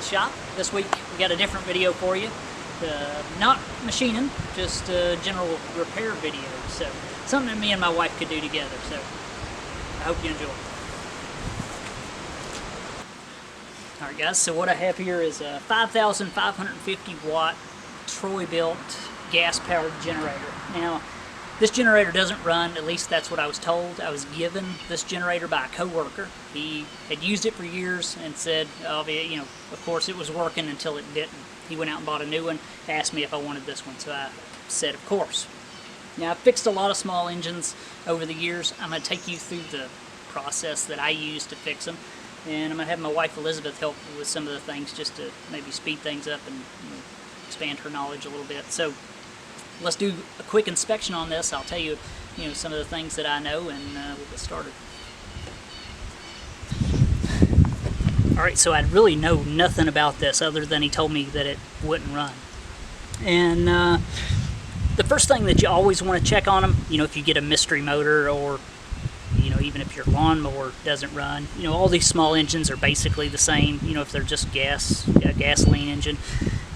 shop. This week we got a different video for you. Not machining, just a general repair video. So something that me and my wife could do together. So I hope you enjoy. Alright guys, so what I have here is a 5,550 watt Troy built gas powered generator. Now this generator doesn't run, at least that's what I was told. I was given this generator by a co-worker. He had used it for years and said, you know, of course it was working until it didn't. He went out and bought a new one, asked me if I wanted this one, so I said of course. Now I've fixed a lot of small engines over the years. I'm going to take you through the process that I use to fix them, and I'm going to have my wife Elizabeth help me with some of the things just to maybe speed things up and expand her knowledge a little bit. So let's do a quick inspection on this. I'll tell you, some of the things that I know, and we'll get started. Alright, so I really know nothing about this other than he told me that it wouldn't run. And the first thing that you always want to check on them, if you get a mystery motor, or even if your lawnmower doesn't run, all these small engines are basically the same, if they're just a gasoline engine.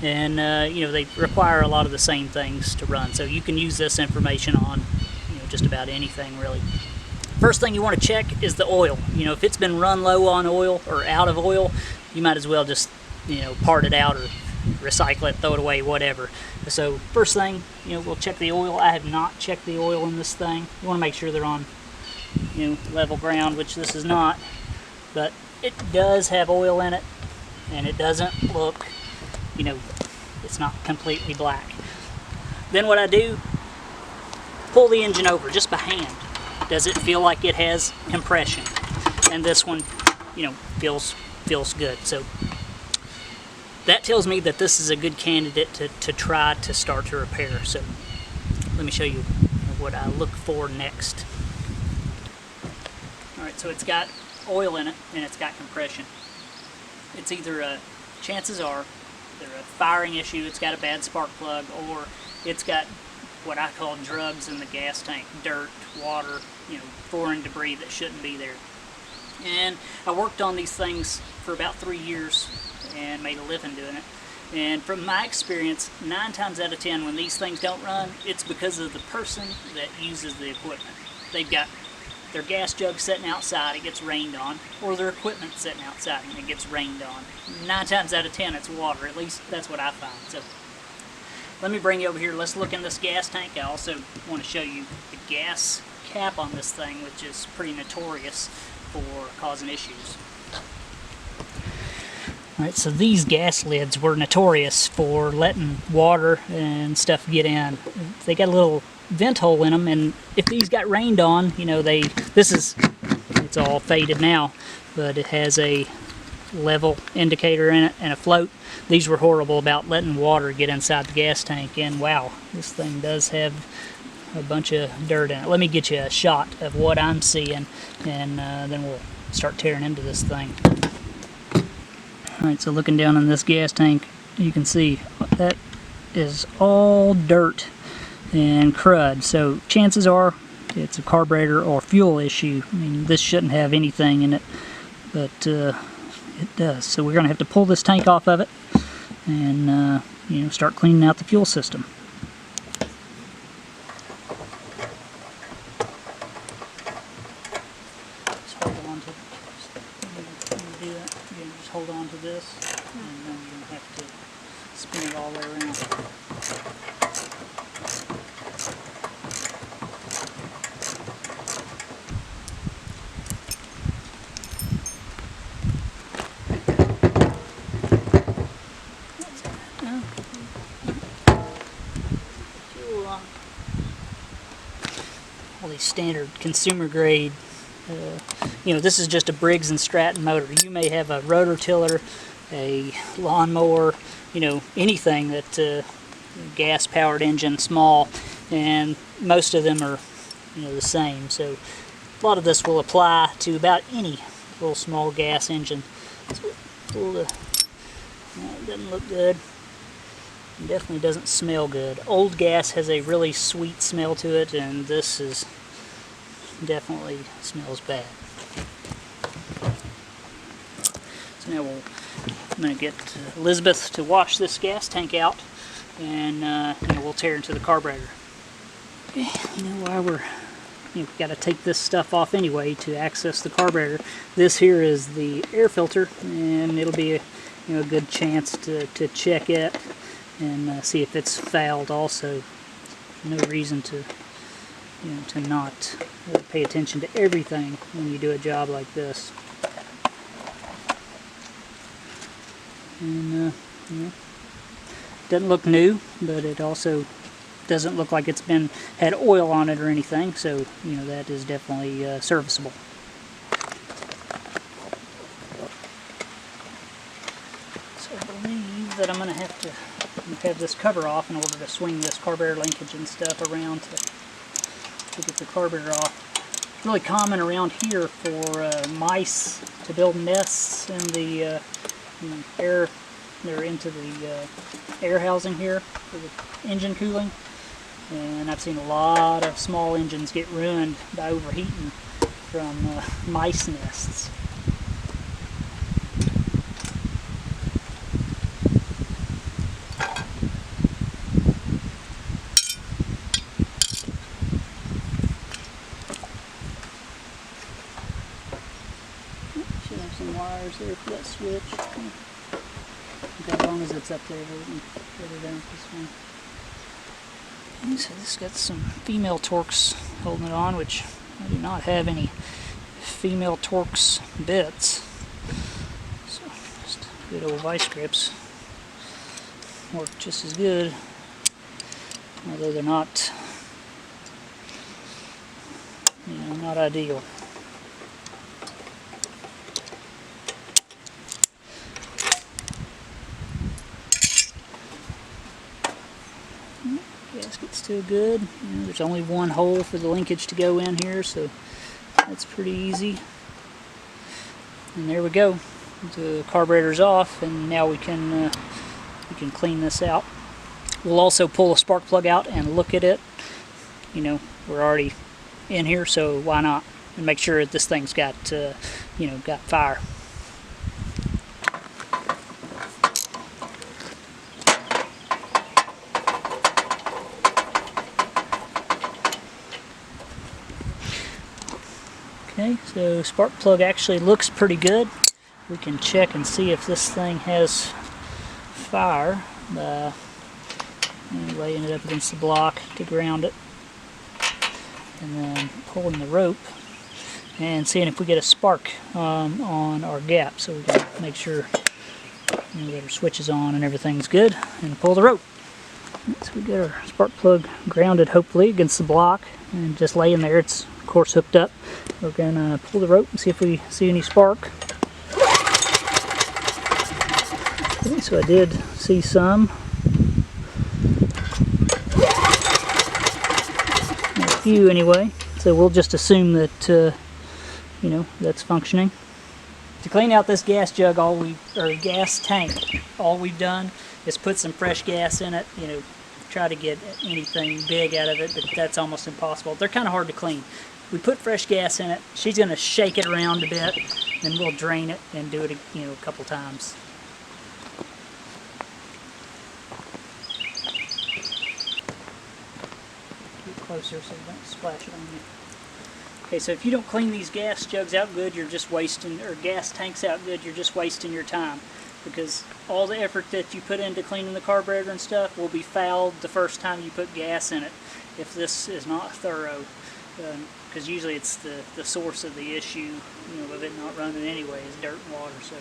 And they require a lot of the same things to run, so you can use this information on just about anything really. First thing you want to check is the oil. If it's been run low on oil or out of oil, you might as well just part it out or recycle it, throw it away, whatever. So first thing, we'll check the oil. I have not checked the oil in this thing. You want to make sure they're on level ground, which this is not, but it does have oil in it, and it doesn't look, it's not completely black. Then what I do, pull the engine over just by hand. Does it feel like it has compression? And this one, feels good. So that tells me that this is a good candidate to try to start to repair. So let me show you what I look for next. Alright, so it's got oil in it and it's got compression. It's either chances are either a firing issue, it's got a bad spark plug, or it's got what I call drugs in the gas tank, dirt, water, foreign debris that shouldn't be there. And I worked on these things for about 3 years and made a living doing it. And from my experience, 9 times out of 10 when these things don't run, it's because of the person that uses the equipment. They've got their gas jug sitting outside, it gets rained on, or their equipment sitting outside and it gets rained on. 9 times out of 10 it's water, at least that's what I find. So let me bring you over here, let's look in this gas tank. I also want to show you the gas cap on this thing, which is pretty notorious for causing issues. Alright, so these gas lids were notorious for letting water and stuff get in. They got a little vent hole in them, and if these got rained on, it's all faded now, but it has a level indicator in it and a float. These were horrible about letting water get inside the gas tank, and wow, this thing does have a bunch of dirt in it. Let me get you a shot of what I'm seeing, and then we'll start tearing into this thing. Alright, so looking down in this gas tank, you can see that is all dirt and crud, so chances are it's a carburetor or fuel issue. I mean, this shouldn't have anything in it, but it does. So we're going to have to pull this tank off of it and start cleaning out the fuel system. Just hold on to do that. Again, just hold on to this, and then you're going to have to spin it all the way around. All these standard consumer grade, this is just a Briggs & Stratton motor. You may have a rotor tiller, a lawnmower, anything that gas powered engine, small, and most of them are the same. So a lot of this will apply to about any little small gas engine. So it doesn't look good. It definitely doesn't smell good. Old gas has a really sweet smell to it, and this is definitely smells bad. So now we'll I'm going to get Elizabeth to wash this gas tank out, and we'll tear into the carburetor. Okay, while we're we've got to take this stuff off anyway to access the carburetor. This here is the air filter, and it'll be a good chance to check it and see if it's fouled also. No reason to to not pay attention to everything when you do a job like this. And doesn't look new, but it also doesn't look like it's had oil on it or anything, so that is definitely serviceable. So I believe that I'm going to have to have this cover off in order to swing this carburetor linkage and stuff around to get the carburetor off. It's really common around here for mice to build nests in the air. They're into the air housing here for the engine cooling, and I've seen a lot of small engines get ruined by overheating from mice nests. Should have some wires there for that switch. Okay, as long as it's up there, we can put it down this one. Okay, so this got some female Torx holding it on, which I do not have any female Torx bits. So just good old vice grips work just as good, although they're not, not ideal. Gasket's still good. There's only one hole for the linkage to go in here, so that's pretty easy. And there we go. The carburetor's off, and now we can clean this out. We'll also pull a spark plug out and look at it. We're already in here, so why not? And make sure that this thing's got got fire. Okay, so spark plug actually looks pretty good. We can check and see if this thing has fire by laying it up against the block to ground it, and then pulling the rope and seeing if we get a spark on our gap, so we can make sure that our switch is on and everything's good, and pull the rope. So we get our spark plug grounded hopefully against the block and just laying there. It's of course hooked up. We're going to pull the rope and see if we see any spark. Okay, so I did see some. A few anyway. So we'll just assume that that's functioning. To clean out this gas jug, gas tank, all we've done is put some fresh gas in it. Try to get anything big out of it, but that's almost impossible. They're kind of hard to clean. We put fresh gas in it. She's going to shake it around a bit, and we'll drain it and do it a couple times. Get closer so you don't splash it on you. Okay, so if you don't clean these gas jugs out good, you're just wasting, or gas tanks out good, you're just wasting your time, because all the effort that you put into cleaning the carburetor and stuff will be fouled the first time you put gas in it if this is not thorough, because usually it's the source of the issue of it not running anyway is dirt and water. So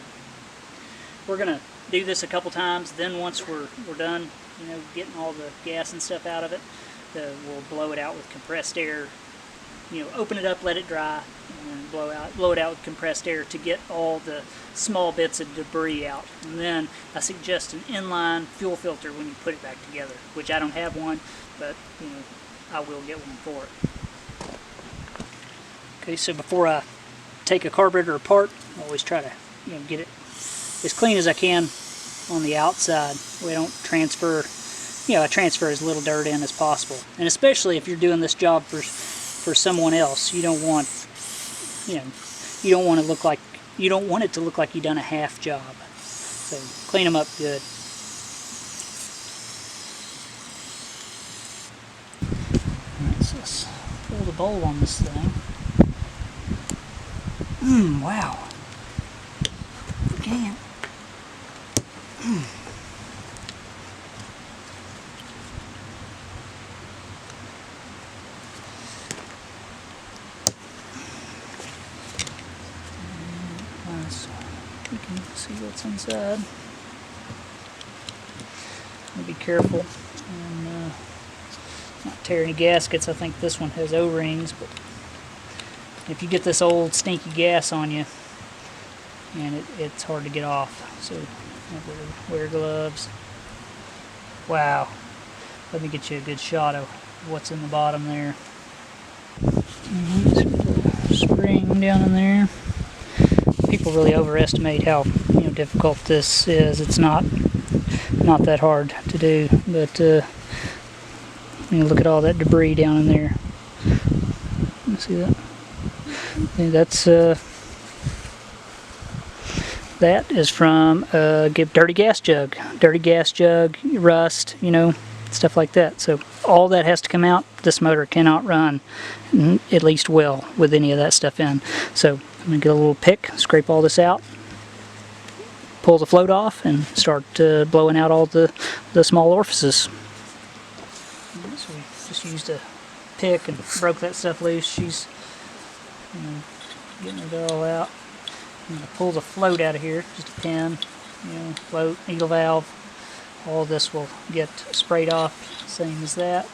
we're gonna do this a couple times, then once we're done getting all the gas and stuff out of it, we'll blow it out with compressed air. Open it up, let it dry, and then blow it out with compressed air to get all the small bits of debris out. And then I suggest an inline fuel filter when you put it back together, which I don't have one, but I will get one for it. Okay, so before I take a carburetor apart, I always try to get it as clean as I can on the outside. We don't transfer, I transfer as little dirt in as possible, and especially if you're doing this job for someone else, you don't want it to look like you've done a half job. So clean them up good. Alright, so let's pull the bowl on this thing. Wow. Again. So we can see what's inside. Be careful and not tear any gaskets. I think this one has O-rings, but if you get this old stinky gas on you, and it's hard to get off, so wear gloves. Wow, let me get you a good shot of what's in the bottom there. Spring down in there. People really overestimate how difficult this is. It's not that hard to do, but look at all that debris down in there. You see that? And that's that is from a dirty gas jug, rust, stuff like that. So all that has to come out. This motor cannot run, at least well, with any of that stuff in. So I'm gonna get a little pick, scrape all this out, pull the float off, and start blowing out all the small orifices. So we just used a pick and broke that stuff loose. She's getting it all out. I'm going to pull the float out of here, just a pin, float, needle valve. All this will get sprayed off, same as that.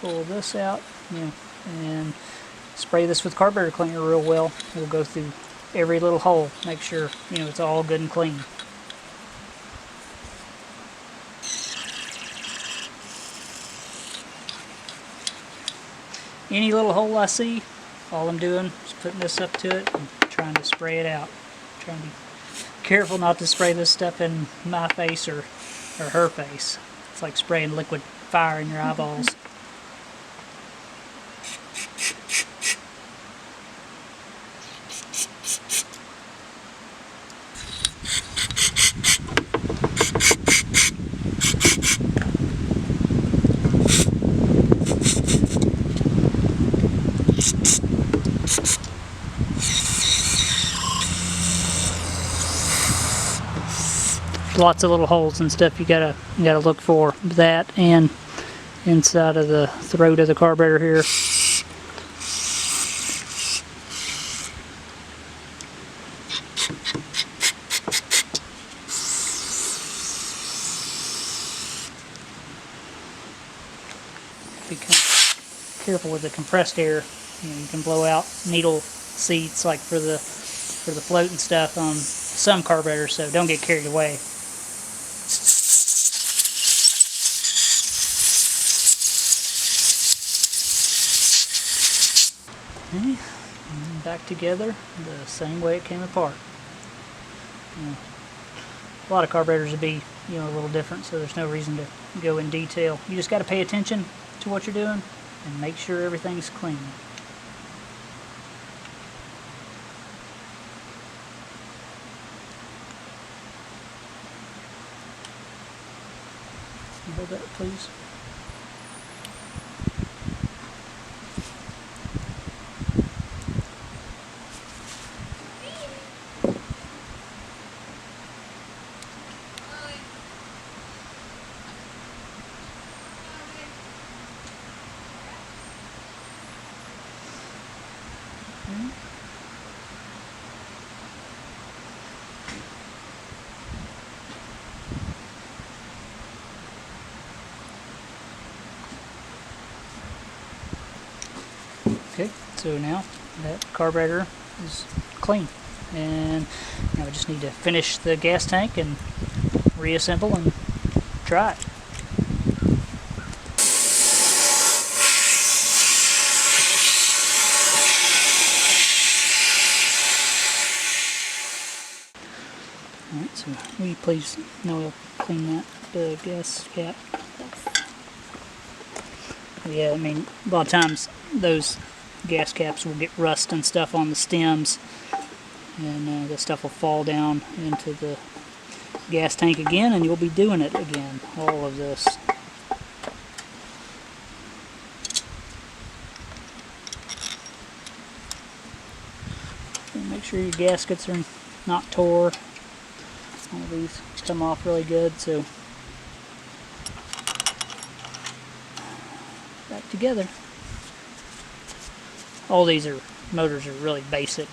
Pull this out, and spray this with carburetor cleaner real well. We'll go through every little hole, make sure it's all good and clean. Any little hole I see, all I'm doing is putting this up to it and trying to spray it out. Trying to be careful not to spray this stuff in my face or her face. It's like spraying liquid fire in your eyeballs. Lots of little holes and stuff you gotta look for. That and inside of the throat of the carburetor here. Be kind of careful with the compressed air. You can blow out needle seats like for the float and stuff on some carburetors, so don't get carried away. Okay, and back together the same way it came apart. A lot of carburetors would be a little different, so there's no reason to go in detail. You just got to pay attention to what you're doing and make sure everything's clean. Hold that, please. Okay, so now that carburetor is clean, and now we just need to finish the gas tank and reassemble and try it. Alright, so will you please, Noel, clean that gas cap? Yeah, I mean, a lot of times those gas caps will get rust and stuff on the stems, and this stuff will fall down into the gas tank again, and you'll be doing it again, all of this. And make sure your gaskets are not tore. All these come off really good, so back together. All these motors are really basic.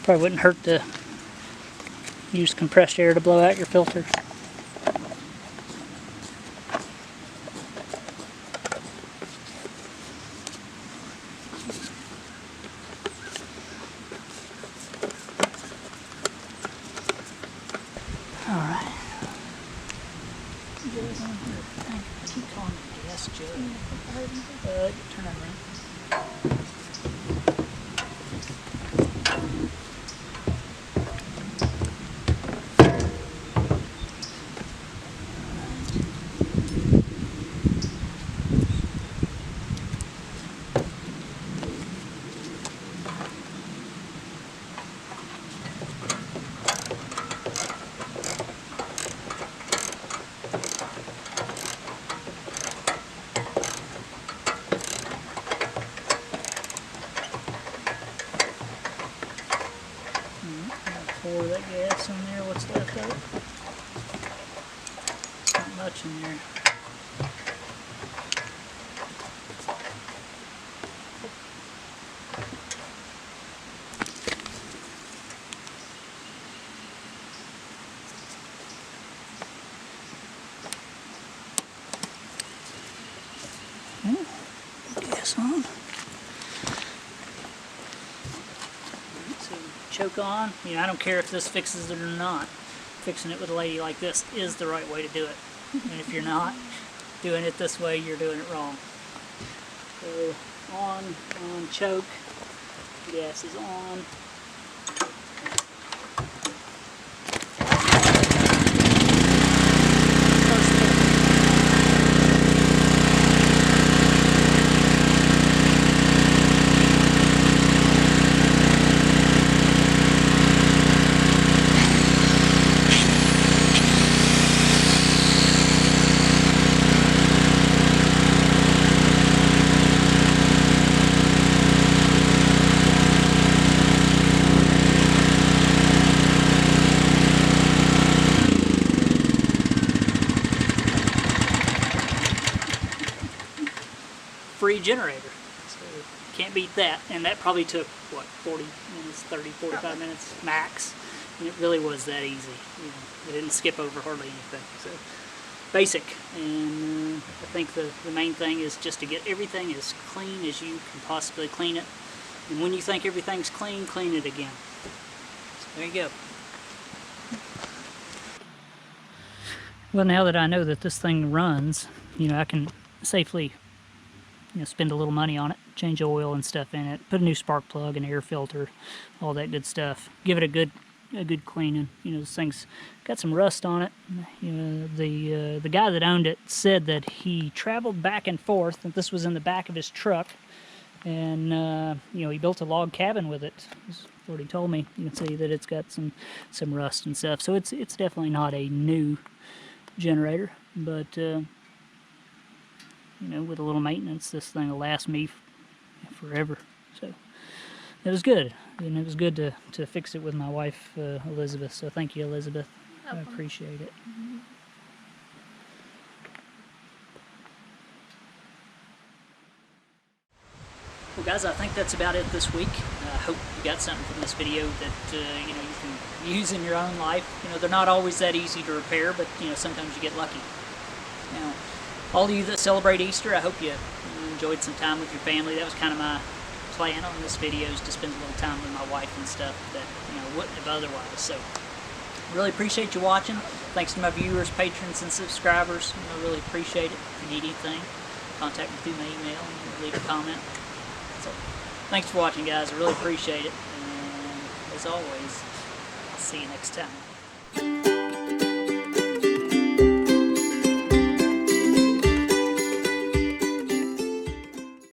Probably wouldn't hurt to use compressed air to blow out your filter. Alright. I keep calling it gas jug. Turn that around. Pour that gas in there, what's left of it. Not much in there. Gas on. So choke on. You know, I don't care if this fixes it or not. Fixing it with a lady like this is the right way to do it. And if you're not doing it this way, you're doing it wrong. So on choke. Gas is on. Free generator, so can't beat that. And that probably took what, 40 minutes, 30, 45 minutes max, and it really was that easy. You know, it didn't skip over hardly anything. So basic, and I think the main thing is just to get everything as clean as you can possibly clean it, and when you think everything's clean, clean it again. So there you go. Well, now that I know that this thing runs, you know, I can safely, you know, spend a little money on it, change oil and stuff in it, put a new spark plug, an air filter, all that good stuff. Give it a good cleaning. You know, this thing's got some rust on it. You know, the guy that owned it said that he traveled back and forth, and this was in the back of his truck, and you know, he built a log cabin with it. That's what he told me. You can see that it's got some rust and stuff. So it's definitely not a new generator, but you know, with a little maintenance, this thing will last me forever. So it was good, and it was good to fix it with my wife, Elizabeth. So thank you, Elizabeth. I appreciate it. Well, guys, I think that's about it this week. I hope you got something from this video that you can use in your own life. They're not always that easy to repair, but sometimes you get lucky. Now, all of you that celebrate Easter, I hope you enjoyed some time with your family. That was kind of my plan on this video, is to spend a little time with my wife and stuff that wouldn't have otherwise. So, really appreciate you watching. Thanks to my viewers, patrons, and subscribers. I really appreciate it. If you need anything, contact me through my email and leave a comment. So, thanks for watching, guys. I really appreciate it. And as always, I'll see you next time.